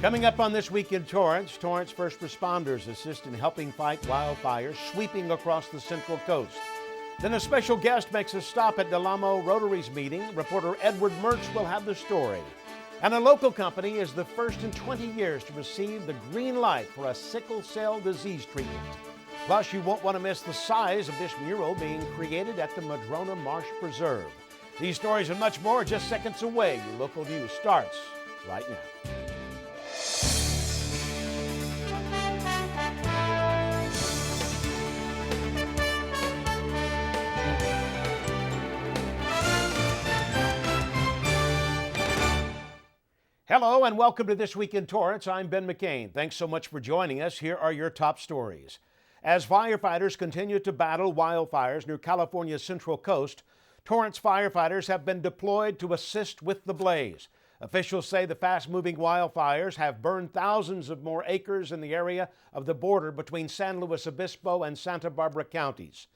Coming up on This Week in Torrance, Torrance first responders assist in helping fight wildfires sweeping across the Central Coast. Then a special guest makes a stop at Del Amo Rotary's meeting. Reporter Edward Mertz will have the story. And a local company is the first in 20 years to receive the green light for a sickle cell disease treatment. Plus, you won't want to miss the size of this mural being created at the Madrona Marsh Preserve. These stories and much more just seconds away. Your local news starts right now. Hello and welcome to This Week in Torrance. I'm Ben McCain. Thanks so much for joining us. Here are your top stories. As firefighters continue to battle wildfires near California's Central Coast, Torrance firefighters have been deployed to assist with the blaze. Officials say the fast-moving wildfires have burned thousands of more acres in the area of the border between San Luis Obispo and Santa Barbara counties.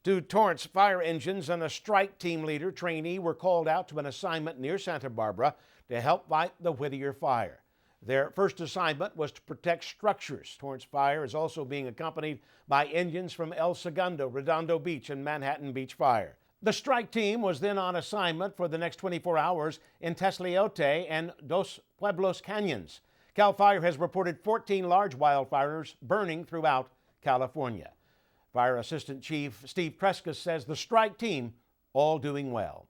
2 Torrance fire engines and a strike team leader trainee were called out to an assignment near Santa Barbara to help fight the Whittier fire. Their first assignment was to protect structures. Torrance Fire is also being accompanied by engines from El Segundo, Redondo Beach, and Manhattan Beach Fire. The strike team was then on assignment for the next 24 hours in Tesliote and Dos Pueblos Canyons. CAL FIRE has reported 14 large wildfires burning throughout California. Fire Assistant Chief Steve Prescott says the strike team all doing well.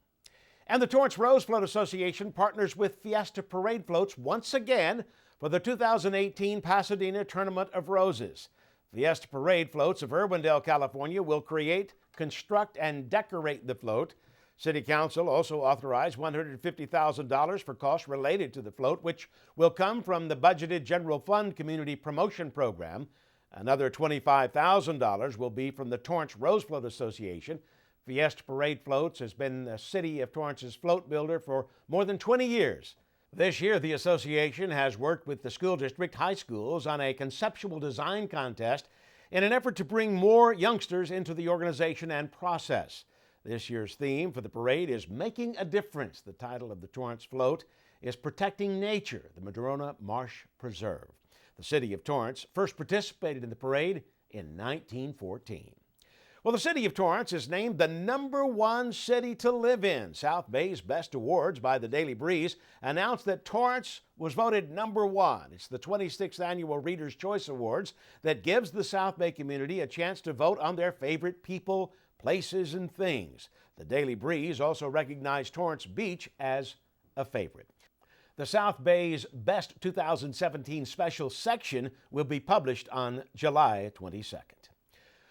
And the Torrance Rose Float Association partners with Fiesta Parade Floats once again for the 2018 Pasadena Tournament of Roses. Fiesta Parade Floats of Irwindale, California will create, construct, and decorate the float. City Council also authorized $150,000 for costs related to the float, which will come from the budgeted General Fund Community Promotion Program. Another $25,000 will be from the Torrance Rose Float Association. Fiesta Parade Floats has been the City of Torrance's float builder for more than 20 years. This year, the association has worked with the school district high schools on a conceptual design contest in an effort to bring more youngsters into the organization and process. This year's theme for the parade is Making a Difference. The title of the Torrance Float is Protecting Nature, the Madrona Marsh Preserve. The City of Torrance first participated in the parade in 1914. Well, the City of Torrance is named the #1 city to live in. South Bay's Best Awards by the Daily Breeze announced that Torrance was voted #1. It's the 26th annual Reader's Choice Awards that gives the South Bay community a chance to vote on their favorite people, places, and things. The Daily Breeze also recognized Torrance Beach as a favorite. The South Bay's Best 2017 Special Section will be published on July 22nd.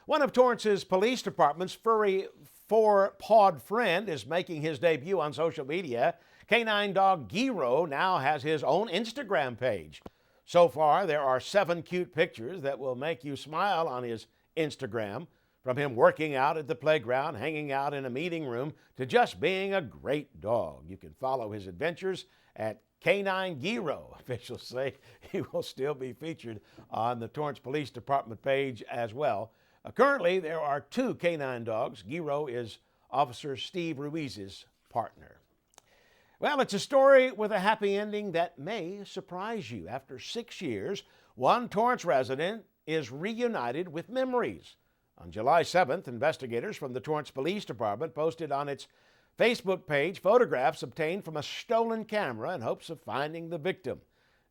One of Torrance's police department's furry 4-pawed friend is making his debut on social media. Canine dog Giro now has his own Instagram page. So far, there are 7 cute pictures that will make you smile on his Instagram, from him working out at the playground, hanging out in a meeting room, to just being a great dog. You can follow his adventures at Canine Giro. Officials say he will still be featured on the Torrance Police Department page as well. Currently, there are 2 canine dogs. Giro is Officer Steve Ruiz's partner. Well, it's a story with a happy ending that may surprise you. After 6 years, one Torrance resident is reunited with memories. On July 7th, investigators from the Torrance Police Department posted on its Facebook page photographs obtained from a stolen camera in hopes of finding the victim.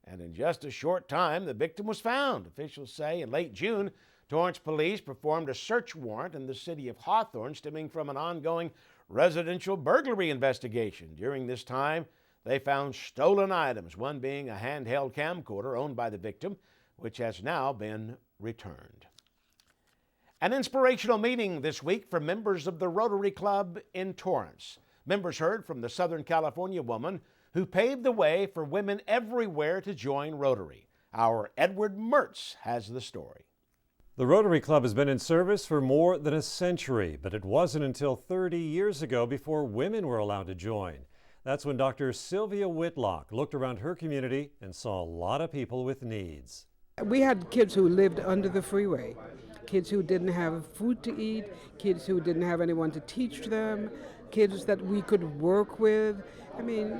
And in just a short time, the victim was found. Officials say in late June, Torrance police performed a search warrant in the city of Hawthorne stemming from an ongoing residential burglary investigation. During this time, they found stolen items, one being a handheld camcorder owned by the victim, which has now been returned. An inspirational meeting this week for members of the Rotary Club in Torrance. Members heard from the Southern California woman who paved the way for women everywhere to join Rotary. Our Edward Mertz has the story. The Rotary Club has been in service for more than a century, but it wasn't until 30 years ago before women were allowed to join. That's when Dr. Sylvia Whitlock looked around her community and saw a lot of people with needs. We had kids who lived under the freeway, kids who didn't have food to eat, kids who didn't have anyone to teach them, kids that we could work with, I mean,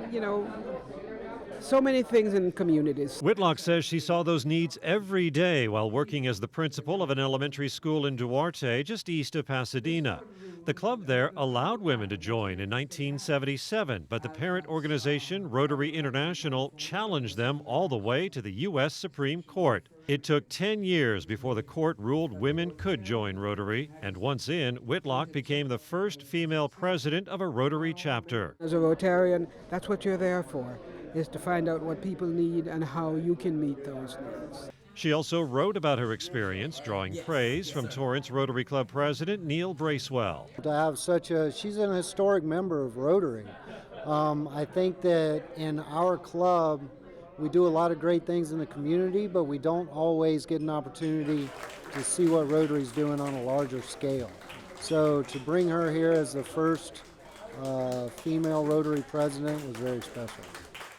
so many things in communities. Whitlock says she saw those needs every day while working as the principal of an elementary school in Duarte, just east of Pasadena. The club there allowed women to join in 1977, but the parent organization, Rotary International, challenged them all the way to the U.S. Supreme Court. It took 10 years before the court ruled women could join Rotary, and once in, Whitlock became the first female president of a Rotary chapter. As a Rotarian, that's what you're there for, is to find out what people need and how you can meet those needs. She also wrote about her experience, drawing praise from Torrance Rotary Club President Neil Bracewell. To have she's an historic member of Rotary. I think that in our club, we do a lot of great things in the community, but we don't always get an opportunity to see what Rotary's doing on a larger scale. So to bring her here as the first female Rotary president was very special.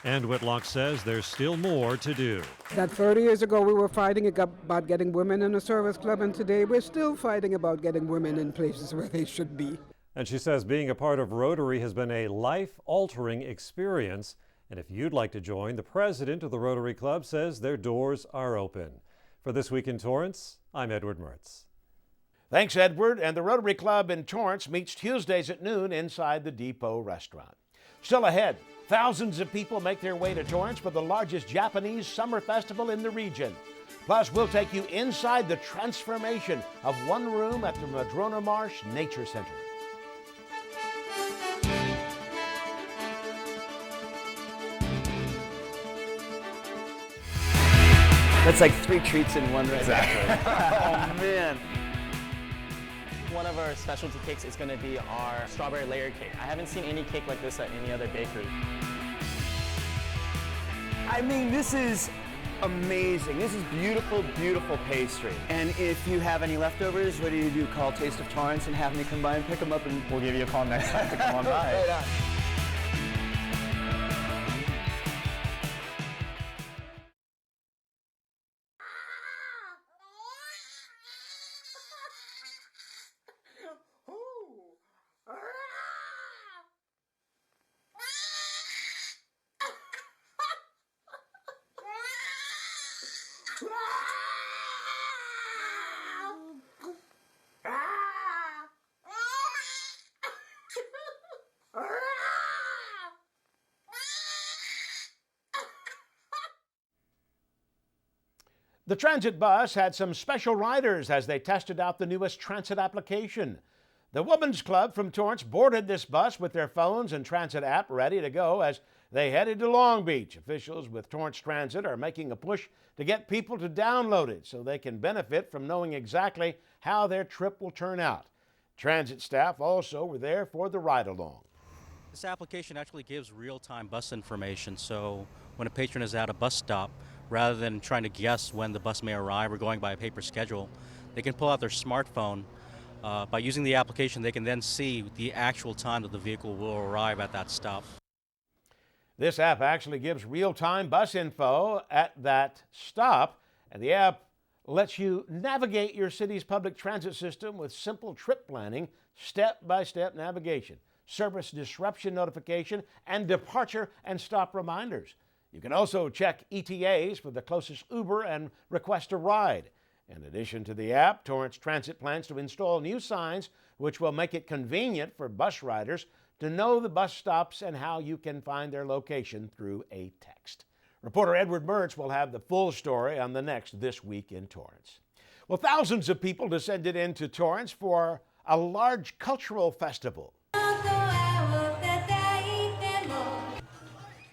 And Whitlock says there's still more to do. That 30 years ago we were fighting about getting women in a service club, and today we're still fighting about getting women in places where they should be. And she says being a part of Rotary has been a life-altering experience. And if you'd like to join, the president of the Rotary Club says their doors are open. For This Week in Torrance, I'm Edward Mertz. Thanks, Edward. And the Rotary Club in Torrance meets Tuesdays at noon inside the Depot restaurant. Still ahead, thousands of people make their way to Torrance for the largest Japanese summer festival in the region. Plus, we'll take you inside the transformation of one room at the Madrona Marsh Nature Center. That's like 3 treats in one right Exactly. Oh, man. One of our specialty cakes is going to be our strawberry layer cake. I haven't seen any cake like this at any other bakery. I mean, this is amazing. This is beautiful, beautiful pastry. And if you have any leftovers, what do? Call Taste of Torrance and have me come by and pick them up, and we'll give you a call next time to come on by. Right on. The transit bus had some special riders as they tested out the newest transit application. The Women's Club from Torrance boarded this bus with their phones and transit app ready to go as they headed to Long Beach. Officials with Torrance Transit are making a push to get people to download it so they can benefit from knowing exactly how their trip will turn out. Transit staff also were there for the ride-along. This application actually gives real-time bus information, so when a patron is at a bus stop, rather than trying to guess when the bus may arrive or going by a paper schedule, they can pull out their smartphone. By using the application, they can then see the actual time that the vehicle will arrive at that stop. This app actually gives real-time bus info at that stop, and the app lets you navigate your city's public transit system with simple trip planning, step-by-step navigation, service disruption notification, and departure and stop reminders. You can also check ETAs for the closest Uber and request a ride. In addition to the app, Torrance Transit plans to install new signs which will make it convenient for bus riders to know the bus stops and how you can find their location through a text. Reporter Edward Mertz will have the full story on the next This Week in Torrance. Well, thousands of people descended into Torrance for a large cultural festival.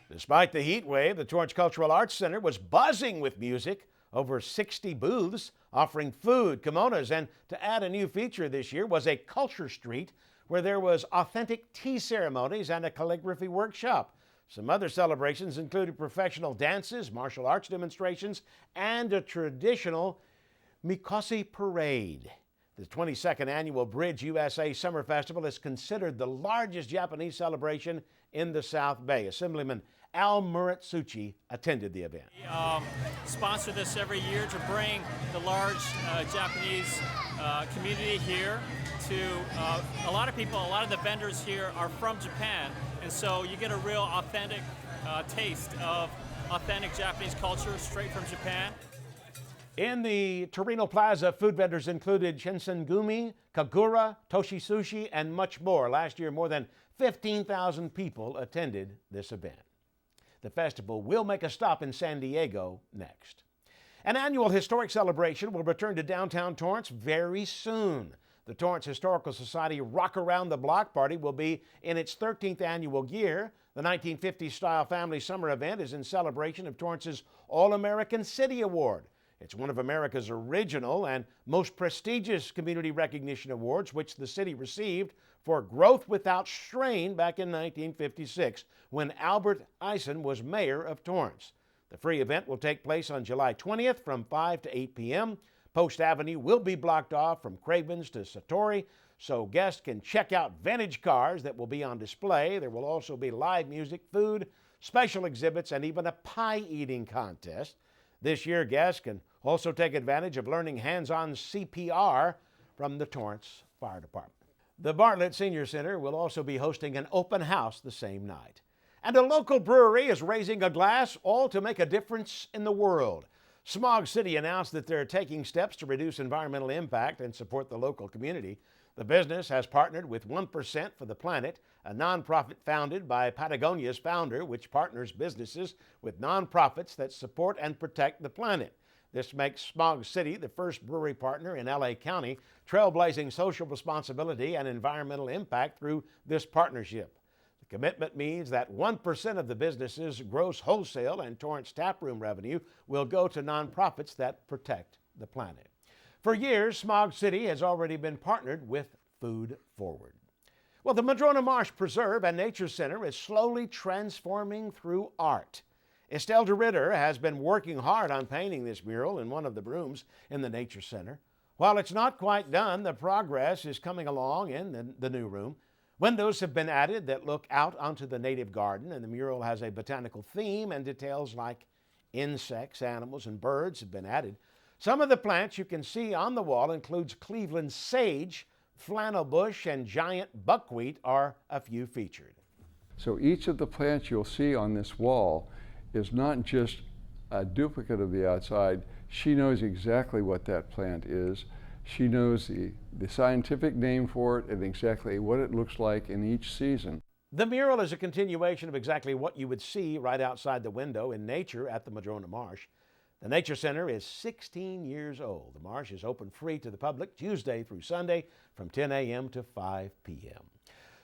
Despite the heat wave, the Torrance Cultural Arts Center was buzzing with music. Over 60 booths offering food, kimonos, and to add a new feature this year was a culture street where there was authentic tea ceremonies and a calligraphy workshop. Some other celebrations included professional dances, martial arts demonstrations, and a traditional Mikosi parade. The 22nd annual Bridge USA Summer Festival is considered the largest Japanese celebration in the South Bay. Assemblyman Al Muratsuchi attended the event. We sponsor this every year to bring the large Japanese community here to a lot of people. A lot of the vendors here are from Japan, And so you get a real authentic taste of authentic Japanese culture straight from Japan. In the Torino Plaza, food vendors included Shinsengumi, Kagura, Toshi Sushi, and much more. Last year, more than 15,000 people attended this event. The festival will make a stop in San Diego next. An annual historic celebration will return to downtown Torrance very soon. The Torrance Historical Society Rock Around the Block Party will be in its 13th annual year. The 1950s-style family summer event is in celebration of Torrance's All-American City Award. It's one of America's original and most prestigious community recognition awards, which the city received for growth without strain back in 1956, when Albert Eisen was mayor of Torrance. The free event will take place on July 20th from 5 to 8 p.m. Post Avenue will be blocked off from Cravens to Satori, so guests can check out vintage cars that will be on display. There will also be live music, food, special exhibits, and even a pie-eating contest. This year, guests can also take advantage of learning hands-on CPR from the Torrance Fire Department. The Bartlett Senior Center will also be hosting an open house the same night. And a local brewery is raising a glass, all to make a difference in the world. Smog City announced that they're taking steps to reduce environmental impact and support the local community. The business has partnered with 1% for the Planet, a nonprofit founded by Patagonia's founder, which partners businesses with nonprofits that support and protect the planet. This makes Smog City the first brewery partner in LA County, trailblazing social responsibility and environmental impact through this partnership. The commitment means that 1% of the business's gross wholesale and Torrance taproom revenue will go to nonprofits that protect the planet. For years, Smog City has already been partnered with Food Forward. Well, the Madrona Marsh Preserve and Nature Center is slowly transforming through art. Estelle DeRitter has been working hard on painting this mural in one of the rooms in the Nature Center. While it's not quite done, the progress is coming along in the new room. Windows have been added that look out onto the native garden, and the mural has a botanical theme, and details like insects, animals, and birds have been added. Some of the plants you can see on the wall includes Cleveland sage, flannel bush, and giant buckwheat are a few featured. So each of the plants you'll see on this wall is not just a duplicate of the outside. She knows exactly what that plant is. She knows the scientific name for it and exactly what it looks like in each season. The mural is a continuation of exactly what you would see right outside the window in nature at the Madrona Marsh. The Nature Center is 16 years old. The marsh is open free to the public Tuesday through Sunday from 10 a.m. to 5 p.m.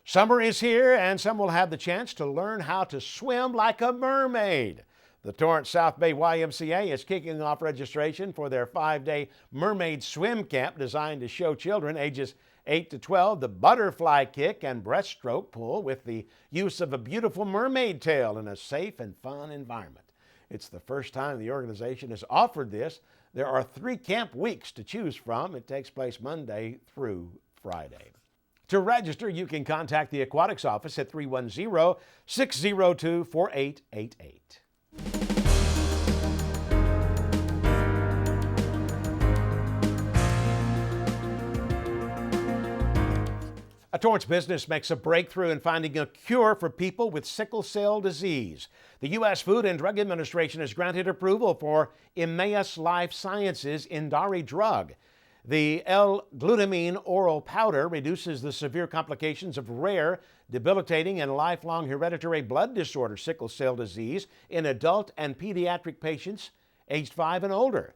Summer is here, and some will have the chance to learn how to swim like a mermaid. The Torrance South Bay YMCA is kicking off registration for their 5-day mermaid swim camp designed to show children ages 8 to 12 the butterfly kick and breaststroke pull with the use of a beautiful mermaid tail in a safe and fun environment. It's the first time the organization has offered this. There are 3 camp weeks to choose from. It takes place Monday through Friday. To register, you can contact the Aquatics Office at 310-602-4888. A Torrance business makes a breakthrough in finding a cure for people with sickle cell disease. The U.S. Food and Drug Administration has granted approval for Emmaus Life Sciences Indari drug. The L-glutamine oral powder reduces the severe complications of rare, debilitating, and lifelong hereditary blood disorder, sickle cell disease, in adult and pediatric patients aged 5 and older.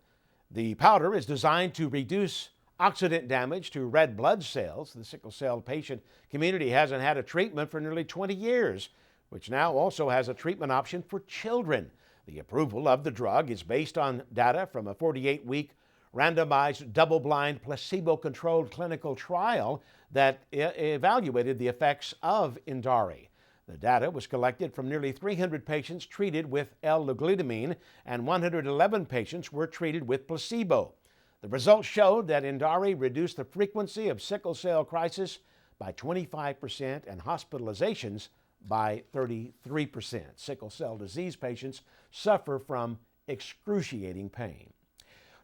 The powder is designed to reduce oxidant damage to red blood cells. The sickle cell patient community hasn't had a treatment for nearly 20 years, which now also has a treatment option for children. The approval of the drug is based on data from a 48-week randomized, double-blind, placebo-controlled clinical trial that evaluated the effects of Indari. The data was collected from nearly 300 patients treated with L-glutamine, and 111 patients were treated with placebo. The results showed that Indari reduced the frequency of sickle cell crisis by 25% and hospitalizations by 33%. Sickle cell disease patients suffer from excruciating pain.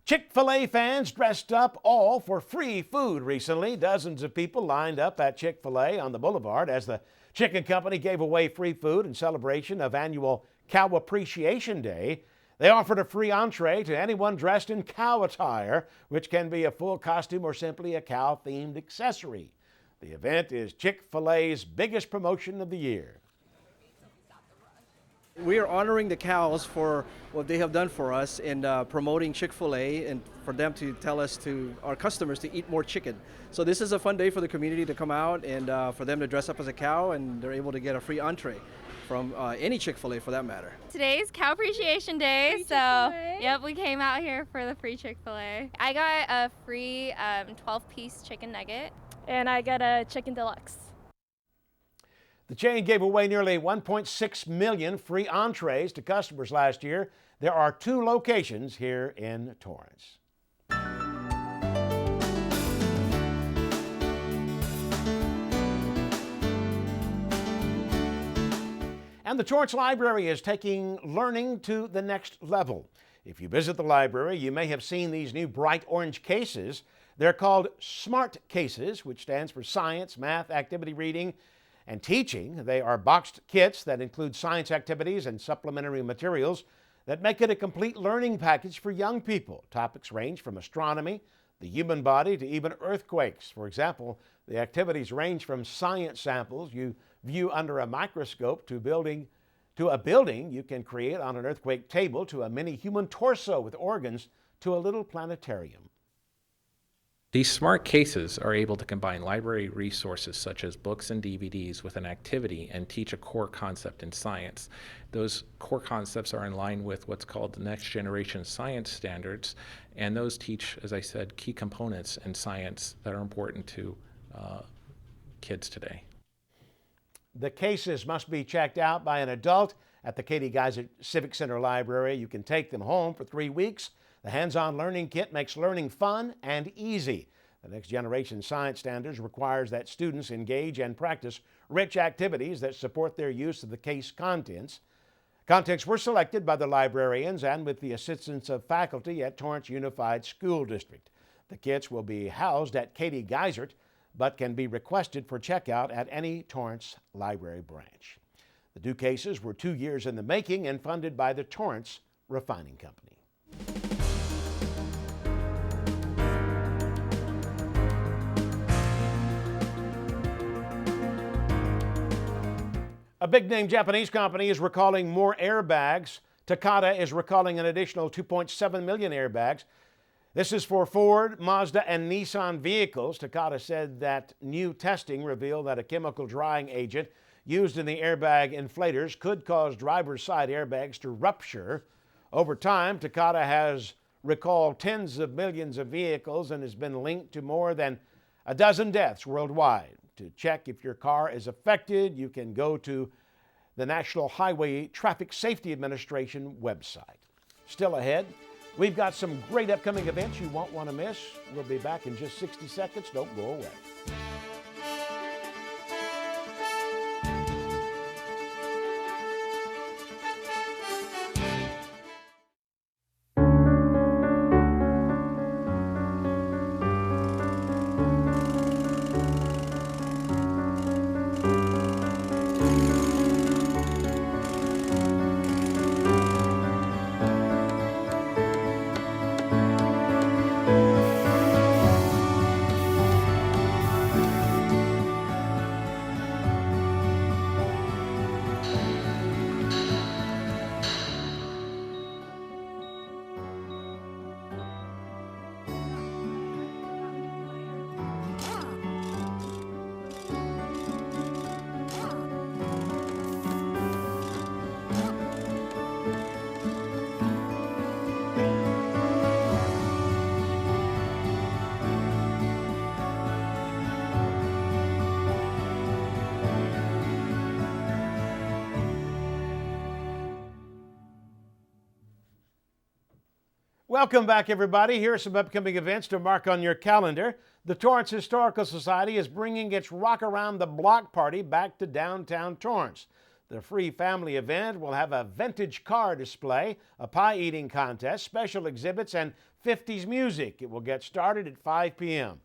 Chick-fil-A fans dressed up all for free food recently. Dozens of people lined up at Chick-fil-A on the boulevard as the Chicken Company gave away free food in celebration of annual Cow Appreciation Day. They offered a free entree to anyone dressed in cow attire, which can be a full costume or simply a cow-themed accessory. The event is Chick-fil-A's biggest promotion of the year. We are honoring the cows for what they have done for us in promoting Chick-fil-A and for them to tell us, to our customers, to eat more chicken. So this is a fun day for the community to come out and for them to dress up as a cow, and they're able to get a free entree from any Chick-fil-A for that matter. Today's Cow Appreciation Day, so yep, we came out here for the free Chick-fil-A. I got a free 12-piece chicken nugget. And I got a chicken deluxe. The chain gave away nearly 1.6 million free entrees to customers last year. There are 2 locations here in Torrance. And the Torrance Library is taking learning to the next level. If you visit the library, you may have seen these new bright orange cases. They're called SMART cases, which stands for Science, Math, Activity Reading, and Teaching. They are boxed kits that include science activities and supplementary materials that make it a complete learning package for young people. Topics range from astronomy, the human body, to even earthquakes. For example, the activities range from science samples you view under a microscope to a building you can create on an earthquake table, to a mini human torso with organs, to a little planetarium. These smart cases are able to combine library resources such as books and DVDs with an activity and teach a core concept in science. Those core concepts are in line with what's called the next generation science standards, and those teach, as I said, key components in science that are important to kids today. The cases must be checked out by an adult at the Katie Geyser Civic Center Library. You can take them home for 3 weeks. The hands-on learning kit makes learning fun and easy. The Next Generation Science Standards requires that students engage and practice rich activities that support their use of the case contents. Contents were selected by the librarians and with the assistance of faculty at Torrance Unified School District. The kits will be housed at Katie Geyser, but can be requested for checkout at any Torrance library branch. The 2 cases were 2 years in the making and funded by the Torrance Refining Company. A big-name Japanese company is recalling more airbags. Takata is recalling an additional 2.7 million airbags. This is for Ford, Mazda, and Nissan vehicles. Takata said that new testing revealed that a chemical drying agent used in the airbag inflators could cause driver's side airbags to rupture. Over time, Takata has recalled tens of millions of vehicles and has been linked to more than a dozen deaths worldwide. To check if your car is affected, you can go to the National Highway Traffic Safety Administration website. Still ahead, we've got some great upcoming events you won't want to miss. We'll be back in just 60 seconds. Don't go away. Welcome back, everybody. Here are some upcoming events to mark on your calendar. The Torrance Historical Society is bringing its Rock Around the Block party back to downtown Torrance. The free family event will have a vintage car display, a pie eating contest, special exhibits, and 50s music. It will get started at 5 p.m.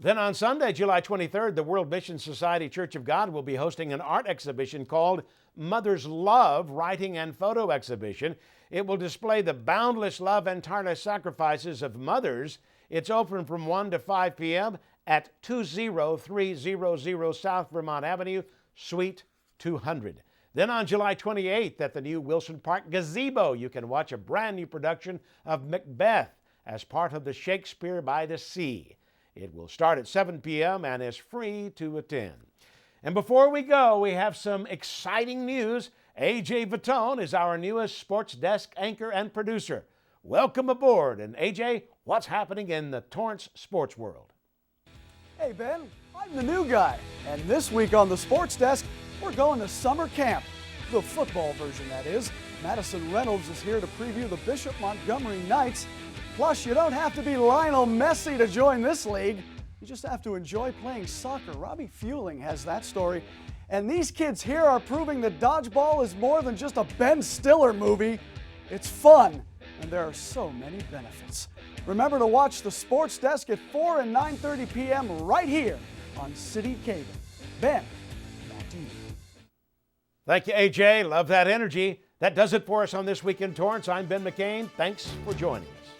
Then on Sunday, July 23rd, the World Mission Society Church of God will be hosting an art exhibition called Mother's Love Writing and Photo Exhibition. It will display the boundless love and tireless sacrifices of mothers. It's open from 1 to 5 p.m. at 20300 South Vermont Avenue, Suite 200. Then on July 28th at the new Wilson Park Gazebo, you can watch a brand new production of Macbeth as part of the Shakespeare by the Sea. It will start at 7 p.m. and is free to attend. And before we go, we have some exciting news. AJ Vitone is our newest sports desk anchor and producer. Welcome aboard. And AJ, what's happening in the Torrance sports world? Hey Ben, I'm the new guy. And this week on the sports desk, we're going to summer camp. The football version, that is. Madison Reynolds is here to preview the Bishop Montgomery Knights. Plus, you don't have to be Lionel Messi to join this league. You just have to enjoy playing soccer. Robbie Fueling has that story. And these kids here are proving that dodgeball is more than just a Ben Stiller movie. It's fun, and there are so many benefits. Remember to watch the Sports Desk at 4 and 9:30 p.m. right here on City Cable. Ben, back to you. Thank you, AJ. Love that energy. That does it for us on This Week in Torrance. I'm Ben McCain. Thanks for joining us.